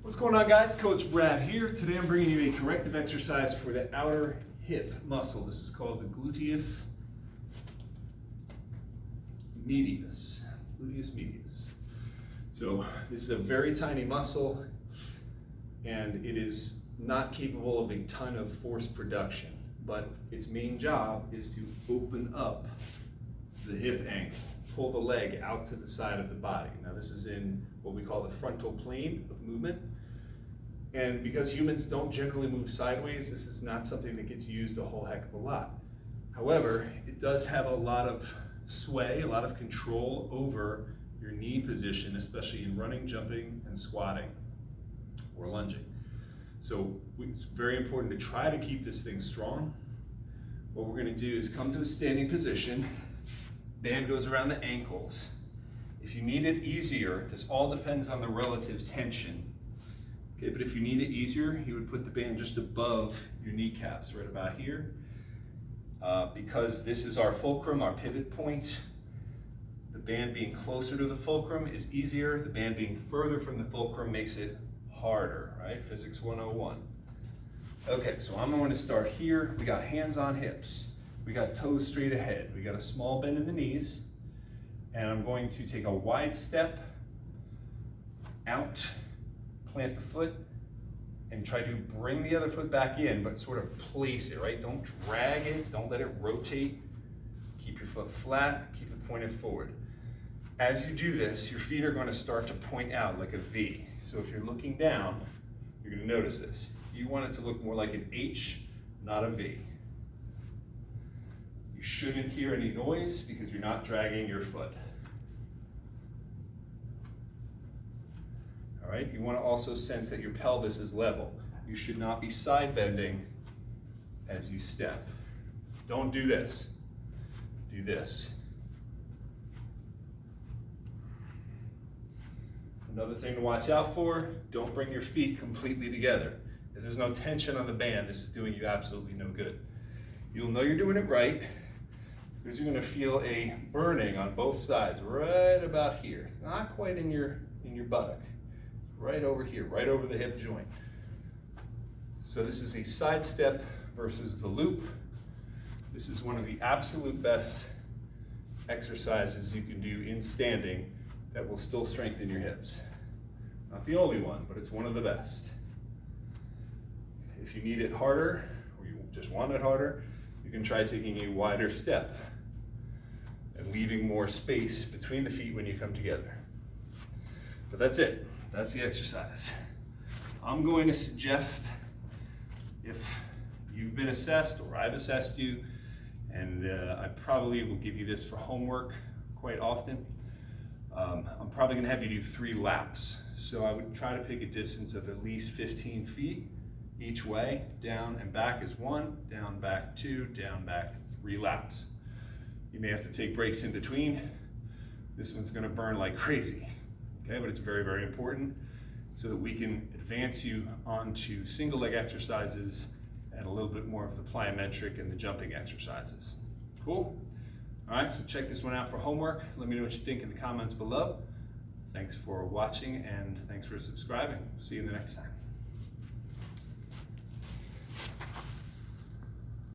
What's going on, guys? Coach Brad here. Today I'm bringing you a corrective exercise for the outer hip muscle. This is called the gluteus medius. Gluteus medius. So this is a very tiny muscle and it is not capable of a ton of force production, but its main job is to open up the hip angle, pull the leg out to the side of the body. Now this is in what we call the frontal plane of movement. And because humans don't generally move sideways, this is not something that gets used a whole heck of a lot. However, it does have a lot of sway, a lot of control over your knee position, especially in running, jumping, and squatting or lunging. So it's very important to try to keep this thing strong. What we're going to do is come to a standing position. Band goes around the ankles. If you need it easier, this all depends on the relative tension. Okay, but if you need it easier, you would put the band just above your kneecaps, right about here. Because this is our fulcrum, our pivot point, the band being closer to the fulcrum is easier. The band being further from the fulcrum makes it harder, right? Physics 101. Okay, so I'm going to start here. We got hands on hips. We got toes straight ahead. We got a small bend in the knees. And I'm going to take a wide step out, plant the foot, and try to bring the other foot back in, but sort of place it, right? Don't drag it, don't let it rotate. Keep your foot flat, keep it pointed forward. As you do this, your feet are going to start to point out like a V. So if you're looking down, you're going to notice this. You want it to look more like an H, not a V. You shouldn't hear any noise because you're not dragging your foot. All right, you want to also sense that your pelvis is level. You should not be side bending as you step. Don't do this. Do this. Another thing to watch out for, don't bring your feet completely together. If there's no tension on the band, this is doing you absolutely no good. You'll know you're doing it right because you're going to feel a burning on both sides, right about here. It's not quite in your buttock. Right over here, right over the hip joint. So this is a side step versus the loop. This is one of the absolute best exercises you can do in standing that will still strengthen your hips. Not the only one, but it's one of the best. If you need it harder, or you just want it harder, you can try taking a wider step and leaving more space between the feet when you come together. But that's it. That's the exercise. I'm going to suggest, if you've been assessed or I've assessed you, and I probably will give you this for homework quite often, I'm probably going to have you do 3 laps. So I would try to pick a distance of at least 15 feet each way. Down and back is 1, down, back 2, down, back 3 laps. You may have to take breaks in between. This one's going to burn like crazy. Okay, but it's very, very important so that we can advance you onto single leg exercises and a little bit more of the plyometric and the jumping exercises. Cool? All right, so check this one out for homework. Let me know what you think in the comments below. Thanks for watching and thanks for subscribing. See you in the next time.